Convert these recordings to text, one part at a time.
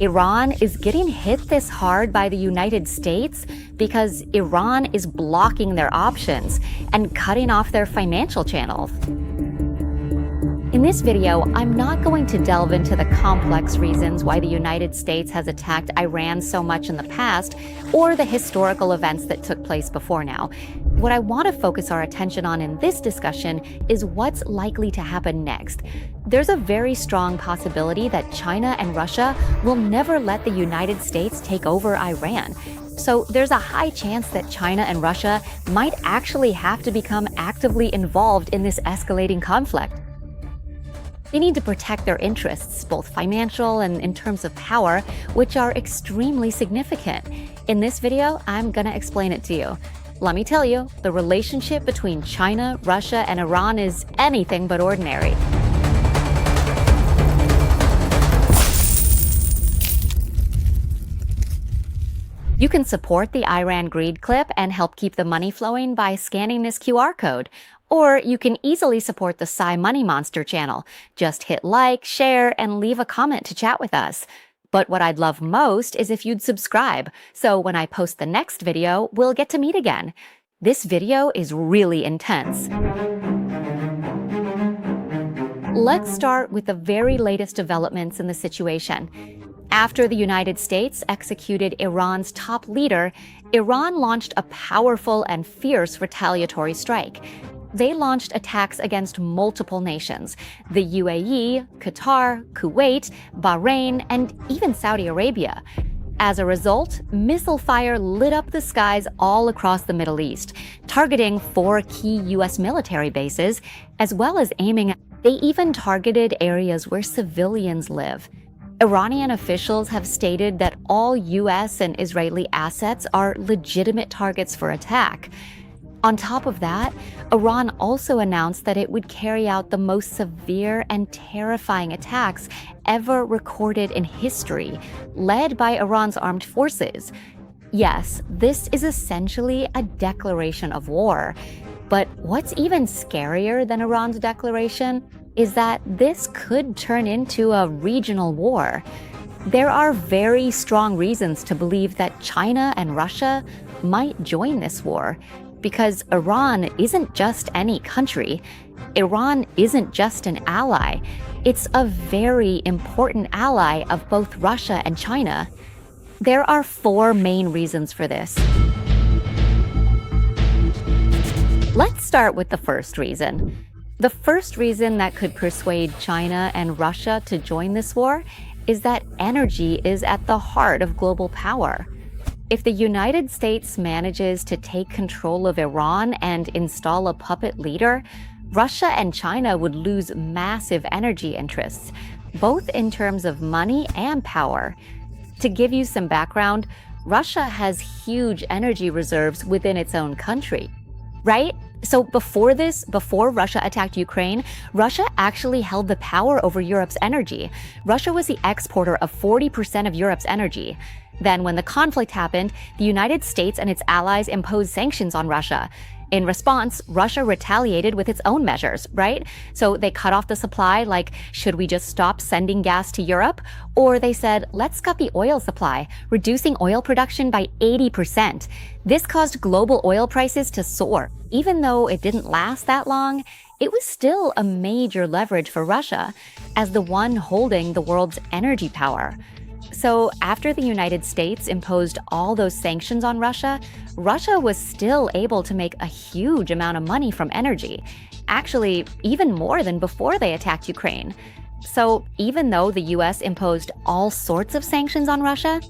Iran is getting hit this hard by the United States because Iran is blocking their options and cutting off their financial channels. In this video, I'm not going to delve into the complex reasons why the United States has attacked Iran so much in the past, or the historical events that took place before now. What I want to focus our attention on in this discussion is what's likely to happen next. There's a very strong possibility that China and Russia will never let the United States take over Iran. So there's a high chance that China and Russia might actually have to become actively involved in this escalating conflict. They need to protect their interests, both financial and in terms of power, which are extremely significant. In this video, I'm gonna explain it to you. Let me tell you, the relationship between China, Russia, and Iran is anything but ordinary. You can support the Iran Greed clip and help keep the money flowing by scanning this QR code. Or you can easily support the Sai Money Monster channel. Just hit like, share, and leave a comment to chat with us. But what I'd love most is if you'd subscribe, so when I post the next video, we'll get to meet again. This video is really intense. Let's start with the very latest developments in the situation. After the United States executed Iran's top leader, Iran launched a powerful and fierce retaliatory strike. They launched attacks against multiple nations: the UAE, Qatar, Kuwait, Bahrain, and even Saudi Arabia. As a result, missile fire lit up the skies all across the Middle East, targeting 4 key U.S. military bases, as well as they even targeted areas where civilians live. Iranian officials have stated that all U.S. and Israeli assets are legitimate targets for attack. On top of that, Iran also announced that it would carry out the most severe and terrifying attacks ever recorded in history, led by Iran's armed forces. Yes, this is essentially a declaration of war. But what's even scarier than Iran's declaration is that this could turn into a regional war. There are very strong reasons to believe that China and Russia might join this war. Because Iran isn't just any country. Iran isn't just an ally. It's a very important ally of both Russia and China. There are 4 main reasons for this. Let's start with the first reason. The first reason that could persuade China and Russia to join this war is that energy is at the heart of global power. If the United States manages to take control of Iran and install a puppet leader, Russia and China would lose massive energy interests, both in terms of money and power. To give you some background, Russia has huge energy reserves within its own country, right? So before Russia attacked Ukraine, Russia actually held the power over Europe's energy. Russia was the exporter of 40% of Europe's energy. Then when the conflict happened, the United States and its allies imposed sanctions on Russia. In response, Russia retaliated with its own measures, right? So they cut off the supply, like, should we just stop sending gas to Europe? Or they said, let's cut the oil supply, reducing oil production by 80%. This caused global oil prices to soar. Even though it didn't last that long, it was still a major leverage for Russia as the one holding the world's energy power. So after the United States imposed all those sanctions on Russia, Russia was still able to make a huge amount of money from energy. Actually, even more than before they attacked Ukraine. So even though the US imposed all sorts of sanctions on Russia,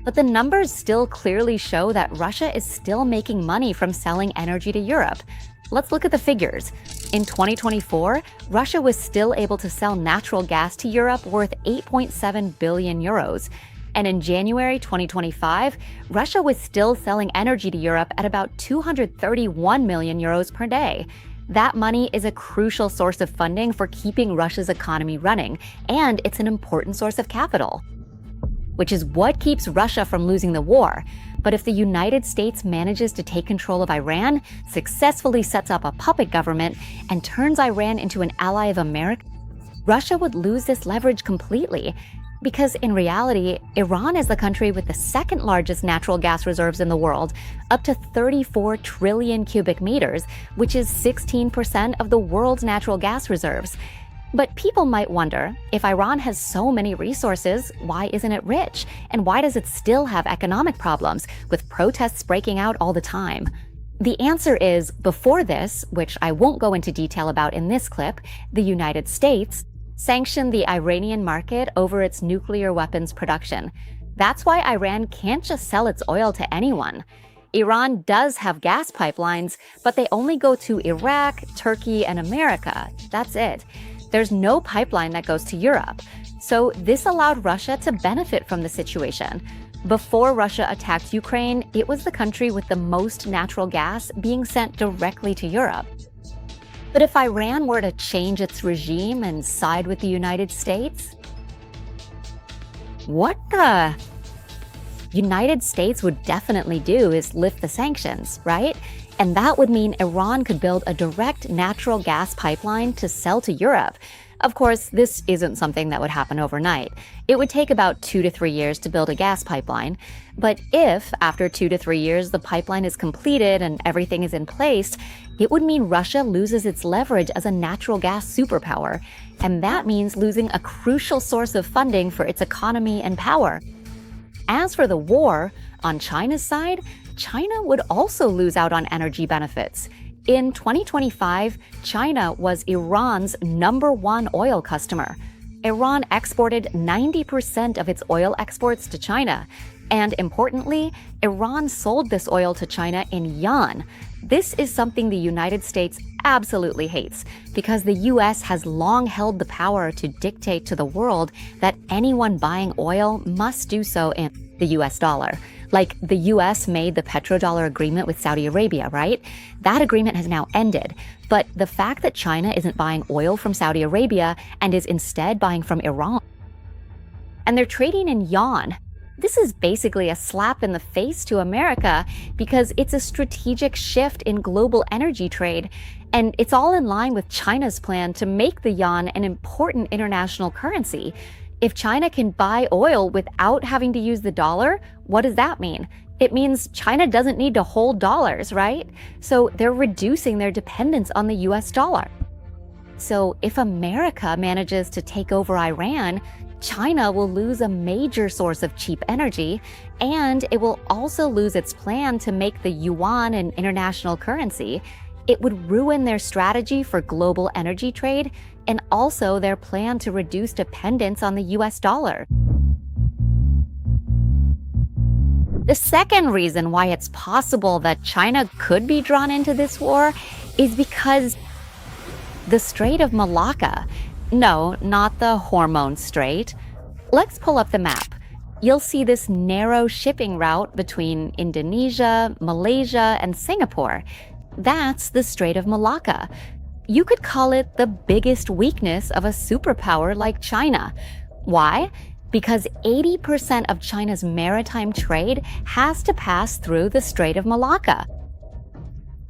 but the numbers still clearly show that Russia is still making money from selling energy to Europe. Let's look at the figures. In 2024, Russia was still able to sell natural gas to Europe worth 8.7 billion euros. And in January 2025, Russia was still selling energy to Europe at about 231 million euros per day. That money is a crucial source of funding for keeping Russia's economy running, and it's an important source of capital, which is what keeps Russia from losing the war. But if the United States manages to take control of Iran, successfully sets up a puppet government, and turns Iran into an ally of America, Russia would lose this leverage completely. Because in reality, Iran is the country with the second largest natural gas reserves in the world, up to 34 trillion cubic meters, which is 16% of the world's natural gas reserves. But people might wonder, if Iran has so many resources, why isn't it rich? And why does it still have economic problems, with protests breaking out all the time? The answer is, before this, which I won't go into detail about in this clip, the United States sanctioned the Iranian market over its nuclear weapons production. That's why Iran can't just sell its oil to anyone. Iran does have gas pipelines, but they only go to Iraq, Turkey, and America. That's it. There's no pipeline that goes to Europe. So this allowed Russia to benefit from the situation. Before Russia attacked Ukraine, it was the country with the most natural gas being sent directly to Europe. But if Iran were to change its regime and side with the United States, what the United States would definitely do is lift the sanctions, right? And that would mean Iran could build a direct natural gas pipeline to sell to Europe. Of course, this isn't something that would happen overnight. It would take about 2 to 3 years to build a gas pipeline. But if, after 2 to 3 years, the pipeline is completed and everything is in place, it would mean Russia loses its leverage as a natural gas superpower. And that means losing a crucial source of funding for its economy and power. As for the war, on China's side, China would also lose out on energy benefits. In 2025, China was Iran's #1 oil customer. Iran exported 90% of its oil exports to China. And importantly, Iran sold this oil to China in yuan. This is something the United States absolutely hates, because the US has long held the power to dictate to the world that anyone buying oil must do so in the US dollar. Like the US made the petrodollar agreement with Saudi Arabia, right? That agreement has now ended. But the fact that China isn't buying oil from Saudi Arabia and is instead buying from Iran, and they're trading in yuan, this is basically a slap in the face to America, because it's a strategic shift in global energy trade. And it's all in line with China's plan to make the yuan an important international currency. If China can buy oil without having to use the dollar, what does that mean? It means China doesn't need to hold dollars, right? So they're reducing their dependence on the US dollar. So if America manages to take over Iran, China will lose a major source of cheap energy, and it will also lose its plan to make the yuan an international currency. It would ruin their strategy for global energy trade and also their plan to reduce dependence on the US dollar. The second reason why it's possible that China could be drawn into this war is because the Strait of Malacca. No, not the hormone strait. Let's pull up the map. You'll see this narrow shipping route between Indonesia, Malaysia, and Singapore. That's the Strait of Malacca. You could call it the biggest weakness of a superpower like China. Why? Because 80% of China's maritime trade has to pass through the Strait of Malacca.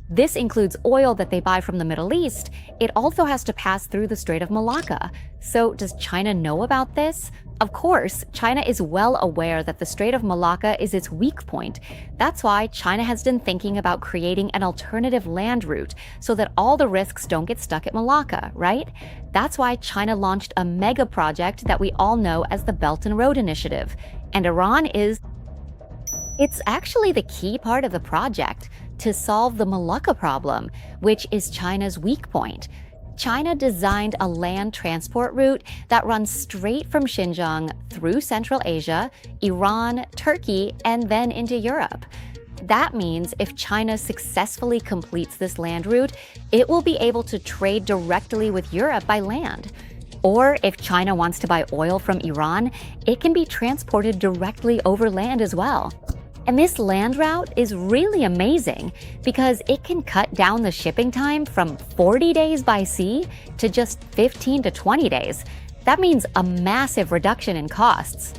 This includes oil that they buy from the Middle East. It also has to pass through the Strait of Malacca. So does China know about this? Of course, China is well aware that the Strait of Malacca is its weak point. That's why China has been thinking about creating an alternative land route so that all the risks don't get stuck at Malacca, right? That's why China launched a mega project that we all know as the Belt and Road Initiative. And Iran is... It's actually the key part of the project to solve the Malacca problem, which is China's weak point. China designed a land transport route that runs straight from Xinjiang through Central Asia, Iran, Turkey, and then into Europe. That means if China successfully completes this land route, it will be able to trade directly with Europe by land. Or if China wants to buy oil from Iran, it can be transported directly over land as well. And this land route is really amazing because it can cut down the shipping time from 40 days by sea to just 15 to 20 days. That means a massive reduction in costs.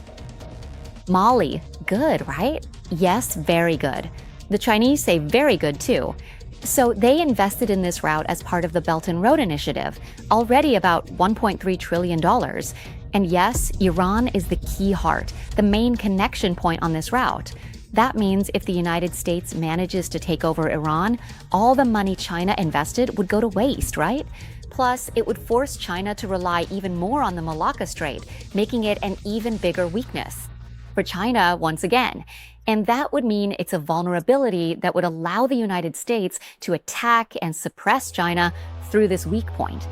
Mali, good, right? Yes, very good. The Chinese say very good too. So they invested in this route as part of the Belt and Road Initiative, already about $1.3 trillion. And yes, Iran is the key heart, the main connection point on this route. That means if the United States manages to take over Iran, all the money China invested would go to waste, right? Plus, it would force China to rely even more on the Malacca Strait, making it an even bigger weakness for China once again. And that would mean it's a vulnerability that would allow the United States to attack and suppress China through this weak point.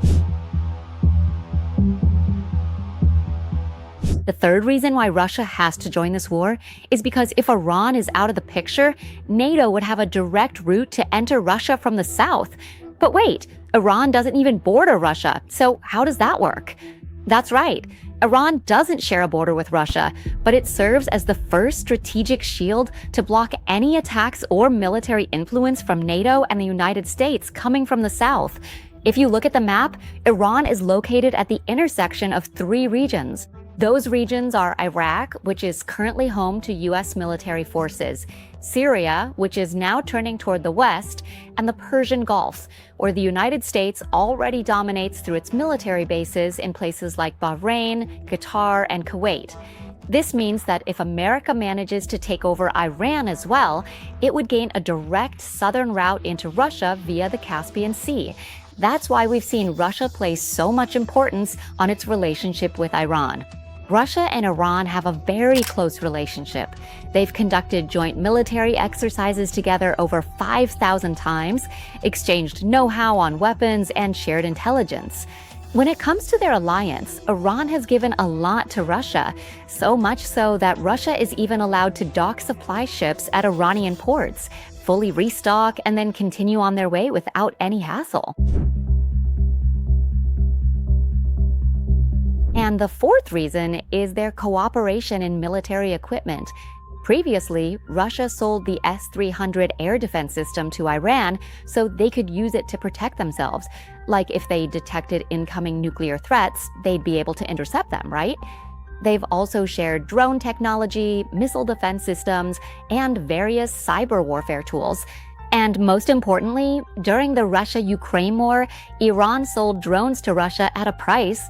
The third reason why Russia has to join this war is because if Iran is out of the picture, NATO would have a direct route to enter Russia from the south. But wait, Iran doesn't even border Russia, so how does that work? That's right. Iran doesn't share a border with Russia, but it serves as the first strategic shield to block any attacks or military influence from NATO and the United States coming from the south. If you look at the map, Iran is located at the intersection of three regions. Those regions are Iraq, which is currently home to U.S. military forces, Syria, which is now turning toward the west, and the Persian Gulf, where the United States already dominates through its military bases in places like Bahrain, Qatar, and Kuwait. This means that if America manages to take over Iran as well, it would gain a direct southern route into Russia via the Caspian Sea. That's why we've seen Russia place so much importance on its relationship with Iran. Russia and Iran have a very close relationship. They've conducted joint military exercises together over 5,000 times, exchanged know-how on weapons, and shared intelligence. When it comes to their alliance, Iran has given a lot to Russia, so much so that Russia is even allowed to dock supply ships at Iranian ports, fully restock, and then continue on their way without any hassle. And the fourth reason is their cooperation in military equipment. Previously, Russia sold the S-300 air defense system to Iran so they could use it to protect themselves. Like if they detected incoming nuclear threats, they'd be able to intercept them, right? They've also shared drone technology, missile defense systems, and various cyber warfare tools. And most importantly, during the Russia-Ukraine war, Iran sold drones to Russia at a price.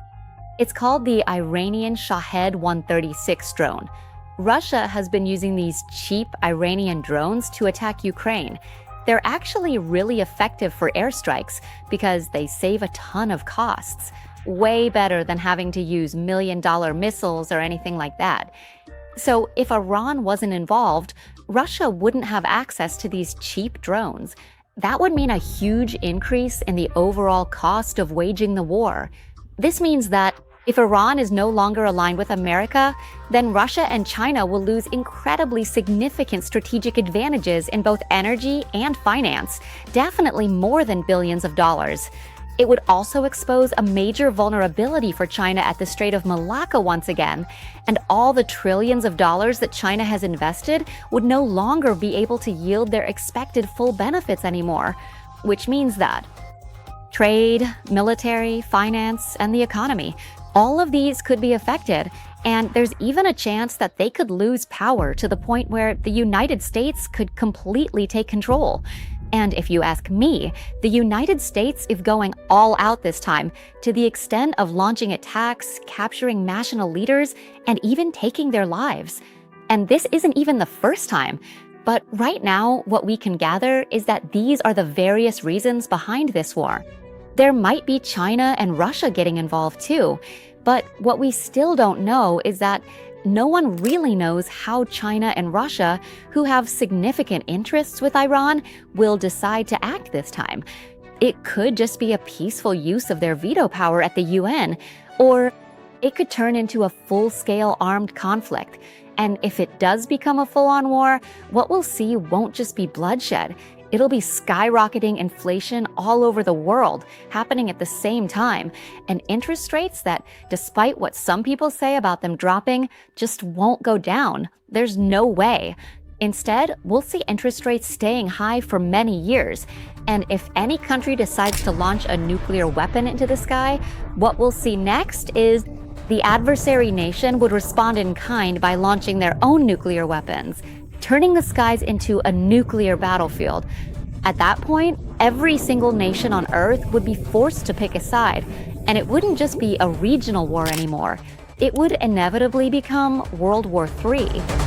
It's called the Iranian Shahed 136 drone. Russia has been using these cheap Iranian drones to attack Ukraine. They're actually really effective for airstrikes because they save a ton of costs. Way better than having to use million-dollar missiles or anything like that. So if Iran wasn't involved, Russia wouldn't have access to these cheap drones. That would mean a huge increase in the overall cost of waging the war. This means that if Iran is no longer aligned with America, then Russia and China will lose incredibly significant strategic advantages in both energy and finance, definitely more than billions of dollars. It would also expose a major vulnerability for China at the Strait of Malacca once again, and all the trillions of dollars that China has invested would no longer be able to yield their expected full benefits anymore, which means that trade, military, finance, and the economy, all of these could be affected, and there's even a chance that they could lose power to the point where the United States could completely take control. And if you ask me, the United States is going all out this time, to the extent of launching attacks, capturing national leaders, and even taking their lives. And this isn't even the first time. But right now, what we can gather is that these are the various reasons behind this war. There might be China and Russia getting involved too, but what we still don't know is that no one really knows how China and Russia, who have significant interests with Iran, will decide to act this time. It could just be a peaceful use of their veto power at the UN, or it could turn into a full-scale armed conflict. And if it does become a full-on war, what we'll see won't just be bloodshed. It'll be skyrocketing inflation all over the world, happening at the same time, and interest rates that, despite what some people say about them dropping, just won't go down. There's no way. Instead, we'll see interest rates staying high for many years. And if any country decides to launch a nuclear weapon into the sky, what we'll see next is the adversary nation would respond in kind by launching their own nuclear weapons, turning the skies into a nuclear battlefield. At that point, every single nation on Earth would be forced to pick a side, and it wouldn't just be a regional war anymore. it would inevitably become World War III.